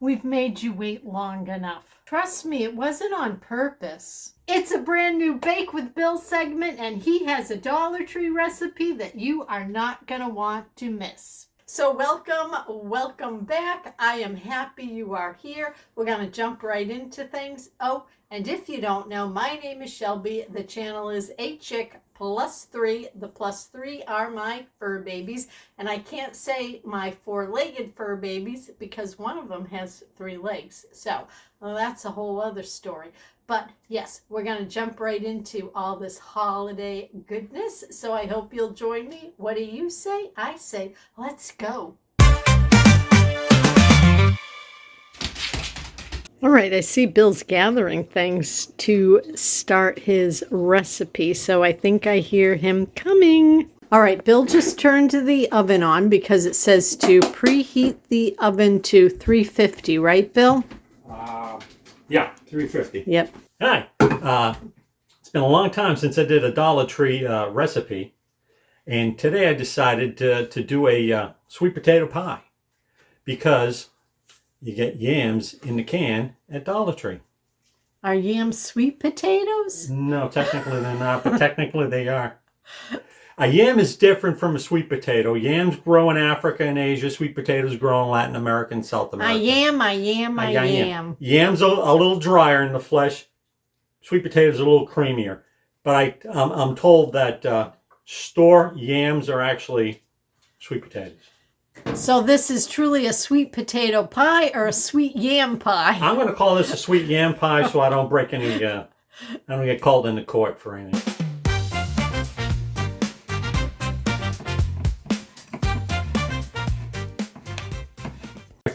We've made you wait long enough. Trust me, it wasn't on purpose. It's a brand new Bake with Bill segment, and he has a Dollar Tree recipe that you are not going to want to miss. So welcome back. I am happy you are here. We're going to jump right into things. Oh, and if you don't know, my name is Shelby. The channel is A Chick +3. The +3 are my fur babies. And I can't say my four-legged fur babies because one of them has 3 legs. So that's a whole other story. But yes, we're going to jump right into all this holiday goodness. So I hope you'll join me. What do you say? I say, let's go. All right, I see Bill's gathering things to start his recipe. So I think I hear him coming. All right, Bill just turned the oven on because it says to preheat the oven to 350, right, Bill? Yeah, 350. Yep. Hi. It's been a long time since I did a Dollar Tree recipe. And today I decided to do a sweet potato pie. Because you get yams in the can at Dollar Tree. Are yams sweet potatoes? No, technically they're not, but technically they are. A yam is different from a sweet potato. Yams grow in Africa and Asia. Sweet potatoes grow in Latin America and South America. I yam. Yams are a little drier in the flesh. Sweet potatoes are a little creamier. But I'm told that store yams are actually sweet potatoes. So this is truly a sweet potato pie or a sweet yam pie? I'm going to call this a sweet yam pie so I don't break any, I don't get called into court for anything.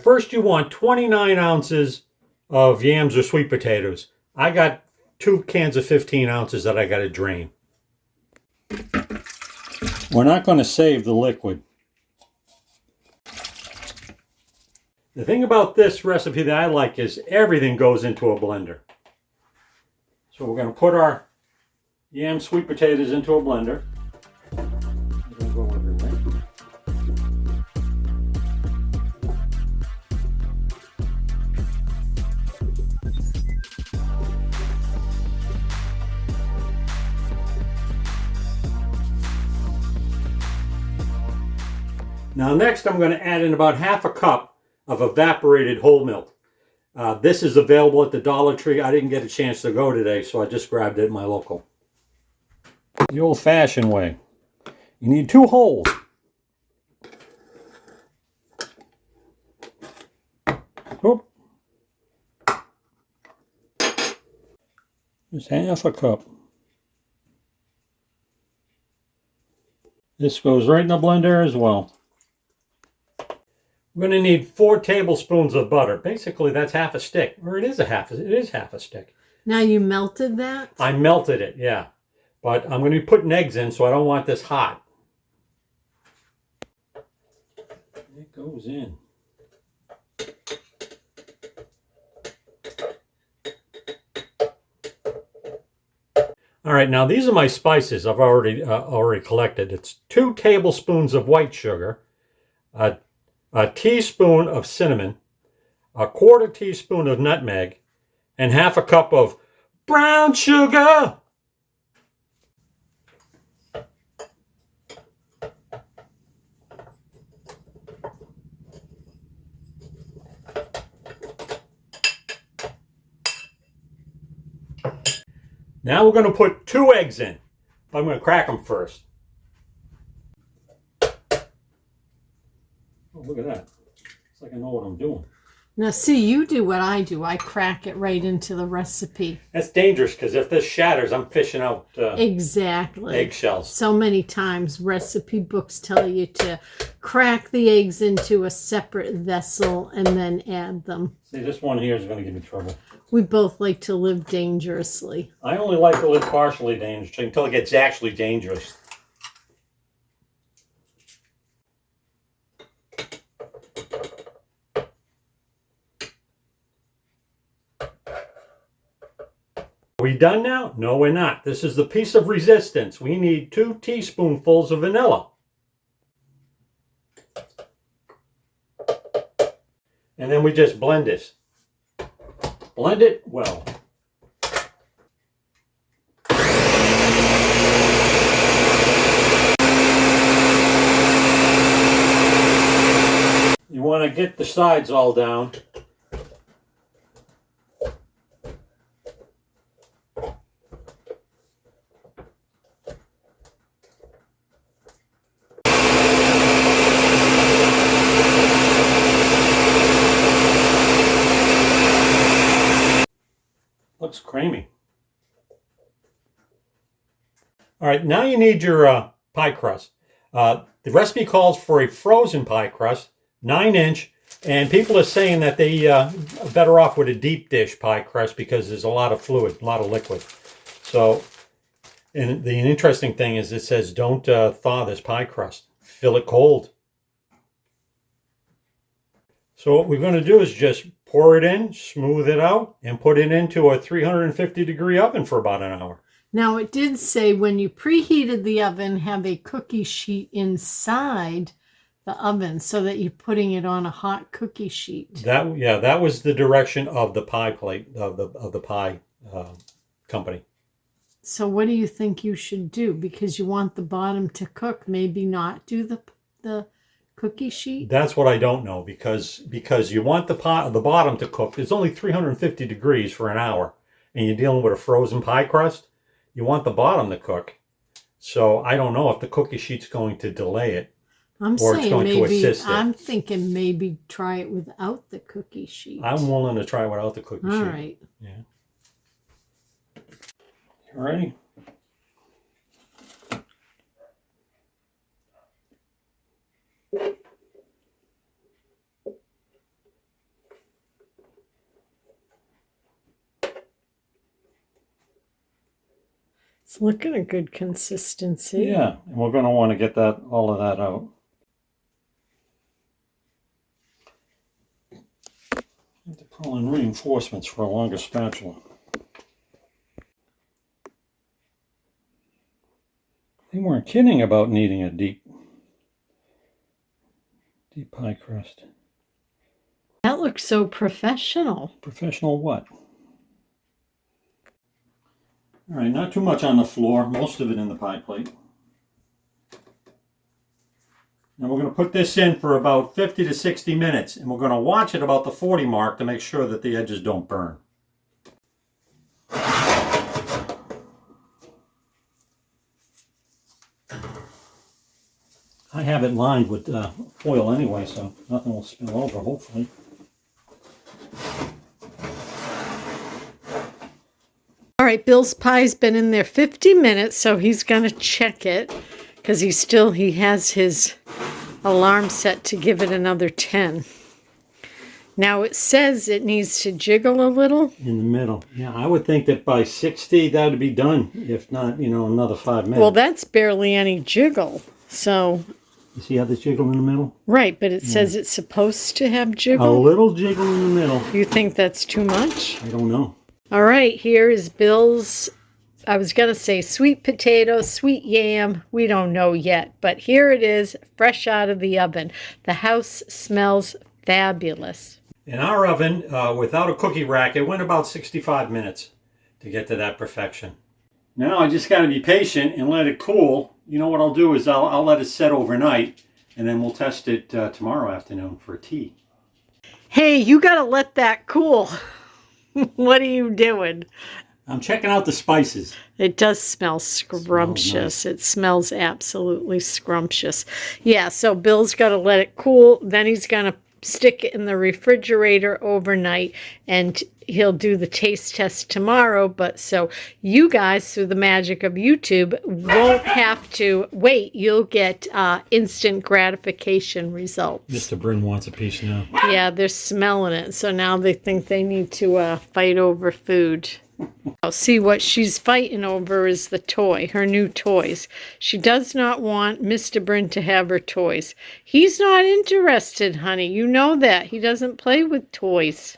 First, you want 29 ounces of yams or sweet potatoes. I got 2 cans of 15 ounces that I got to drain. We're not going to save the liquid. The thing about this recipe that I like is everything goes into a blender. So we're going to put our yam sweet potatoes into a blender. Now next I'm going to add in about half a cup of evaporated whole milk. This is available at the Dollar Tree. I didn't get a chance to go today, so I just grabbed it at my local. The old-fashioned way. You need 2 holes. Oop. Just half a cup. This goes right in the blender as well. We're going to need 4 tablespoons of butter. Basically, that's half a stick, or it is half a stick. Now you melted that? I melted it, yeah. But I'm going to be putting eggs in, so I don't want this hot. It goes in. All right, now these are my spices I've already collected. It's 2 tablespoons of white sugar, a teaspoon of cinnamon, a 1/4 teaspoon of nutmeg, and half a cup of brown sugar. Now we're going to put 2 eggs in. I'm going to crack them first. Oh, look at that. It's like I know what I'm doing. Now see, you do what I do. I crack it right into the recipe. That's dangerous because if this shatters, I'm fishing out exactly eggshells. So many times recipe books tell you to crack the eggs into a separate vessel and then add them. See, this one here is going to give me trouble. We both like to live dangerously. I only like to live partially dangerously until it gets actually dangerous. Are we done now? No, we're not. This is the piece of resistance. We need 2 teaspoonfuls of vanilla. And then we just blend this. Blend it well. You want to get the sides all down. Looks creamy. All right, now you need your pie crust. The recipe calls for a frozen pie crust, 9-inch, and people are saying that they are better off with a deep dish pie crust because there's a lot of fluid, a lot of liquid. So, and the interesting thing is it says don't thaw this pie crust. Fill it cold. So what we're going to do is just pour it in, smooth it out, and put it into a 350-degree oven for about an hour. Now, it did say when you preheated the oven, have a cookie sheet inside the oven so that you're putting it on a hot cookie sheet. That was the direction of the pie plate, of the pie company. So what do you think you should do? Because you want the bottom to cook, maybe not do the cookie sheet? That's what I don't know, because you want the bottom to cook. It's only 350 degrees for an hour, and you're dealing with a frozen pie crust. You want the bottom to cook. So I don't know if the cookie sheet's going to delay it. I'm or it's saying going maybe, to assist it. I'm thinking maybe try it without the cookie sheet. I'm willing to try without the cookie sheet. All right. Yeah. You ready? It's looking a good consistency. Yeah, and we're going to want to get all of that out. I have to pull in reinforcements for a longer spatula. They weren't kidding about needing a deep pie crust. That looks so professional. Professional what? All right, not too much on the floor, most of it in the pie plate. Now we're going to put this in for about 50 to 60 minutes, and we're going to watch it about the 40 mark to make sure that the edges don't burn. I have it lined with foil anyway, so nothing will spill over, hopefully. All right, Bill's pie's been in there 50 minutes, so he's going to check it because he has his alarm set to give it another 10. Now it says it needs to jiggle a little. In the middle. Yeah, I would think that by 60 that would be done, if not, another 5 minutes. Well, that's barely any jiggle, so... You see how there's jiggle in the middle? Right, but it says it's supposed to have A jiggle. little jiggle in the middle. You think that's too much? I don't know. All right, here is Bill's, I was going to say sweet potato, sweet yam. We don't know yet, but here it is, fresh out of the oven. The house smells fabulous. In our oven, without a cookie rack, it went about 65 minutes to get to that perfection. Now I just got to be patient and let it cool. You know what I'll do is I'll let it set overnight, and then we'll test it tomorrow afternoon for tea. Hey, you got to let that cool. What are you doing? I'm checking out the spices. It does smell scrumptious. It smells absolutely scrumptious. Yeah, so Bill's got to let it cool. Then he's going to stick it in the refrigerator overnight, and he'll do the taste test tomorrow. But so you guys, through the magic of YouTube, won't have to wait. You'll get instant gratification results. Mr. Bryn wants a piece now. Yeah, they're smelling it. So now they think they need to fight over food. I'll see what she's fighting over is the toy, her new toys. She does not want Mr. Bryn to have her toys. He's not interested, honey. You know that. He doesn't play with toys.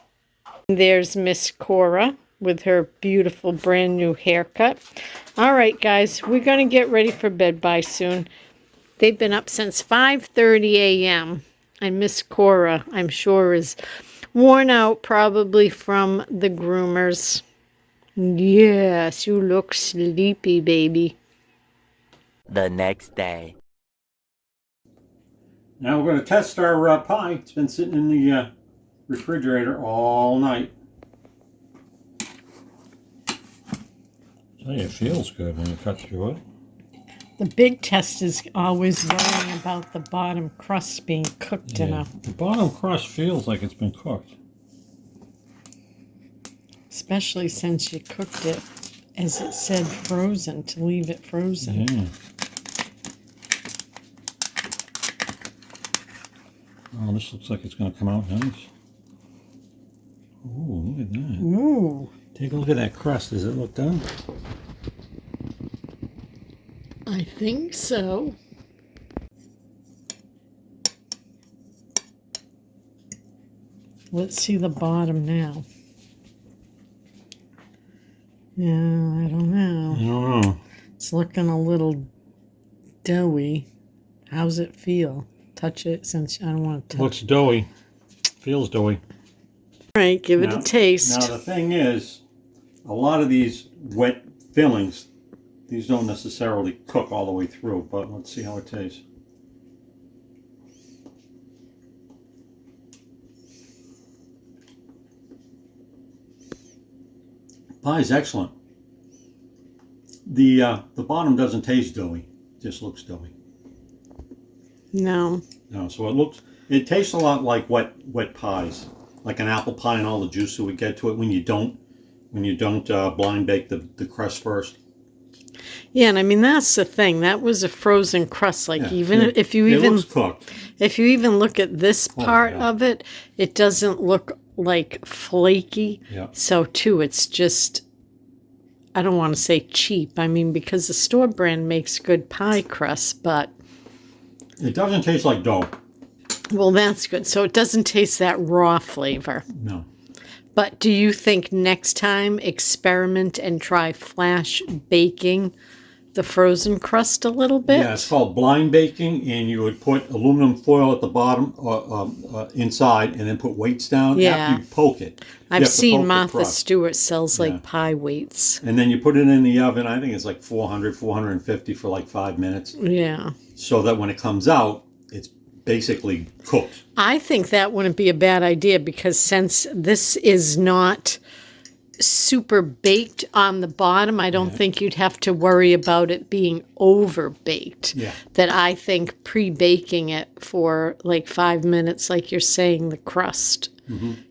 There's Miss Cora with her beautiful brand new haircut. All right, guys, we're going to get ready for bed by soon. They've been up since 5:30 a.m. And Miss Cora, I'm sure, is Worn out probably from the groomers. Yes, you look sleepy, baby. The next day. Now we're going to test our pie. It's been sitting in the refrigerator all night. Tell you, it feels good when you cut through it. The big test is always worrying about the bottom crust being cooked enough. The bottom crust feels like it's been cooked. Especially since you cooked it, as it said, frozen, to leave it frozen. Yeah. Oh, this looks like it's going to come out nice. Ooh, look at that. Ooh. Take a look at that crust. Does it look done? I think so. Let's see the bottom now. Yeah, I don't know. I don't know. It's looking a little doughy. How's it feel? Touch it, since I don't want to touch it. Looks doughy. Feels doughy. All right, give it a taste. Now the thing is, a lot of these wet fillings, these don't necessarily cook all the way through, but let's see how it tastes. Pie is excellent. The bottom doesn't taste doughy, it just looks doughy. No. No, so it tastes a lot like wet pies, like an apple pie and all the juice that we get to it when you don't blind bake the crust first. Yeah, and I mean that's the thing. That was a frozen crust. Like if you it even looks cooked. If you even look at this part yeah. of it, it doesn't look like flaky. Yeah. So too, it's just, I don't want to say cheap. I mean, because the store brand makes good pie crust, but it doesn't taste like dough. Well, that's good. So it doesn't taste that raw flavor. No. But do you think next time experiment and try flash baking the frozen crust a little bit? Yeah, it's called blind baking, and you would put aluminum foil at the bottom inside, and then put weights down. Yeah. After you poke it. I've seen Martha Stewart sells like pie weights. And then you put it in the oven. I think it's like 400, 450 for like 5 minutes. Yeah. So that when it comes out, it's basically cooked. I think that wouldn't be a bad idea, because since this is not super baked on the bottom, I don't think you'd have to worry about it being over baked. Yeah. That I think pre-baking it for like 5 minutes, like you're saying, the crust,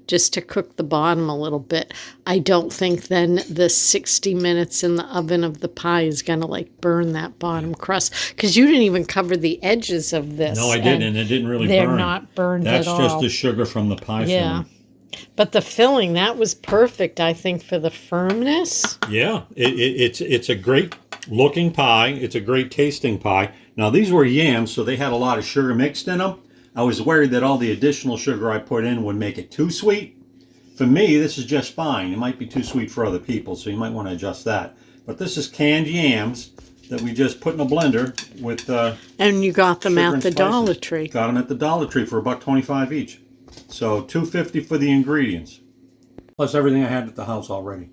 just to cook the bottom a little bit. I don't think then the 60 minutes in the oven of the pie is going to like burn that bottom crust, because you didn't even cover the edges of this. No, I didn't, and it didn't really burn. They're not burned at all. That's just the sugar from the pie filling. But the filling, that was perfect, I think, for the firmness. Yeah, it's a great looking pie. It's a great tasting pie. Now, these were yams, so they had a lot of sugar mixed in them. I was worried that all the additional sugar I put in would make it too sweet. For me, this is just fine. It might be too sweet for other people, so you might want to adjust that. But this is canned yams that we just put in a blender with and you got them sugar at the and Dollar spices. Tree. Got them at the Dollar Tree for $1.25 each. So $2.50 for the ingredients, plus everything I had at the house already.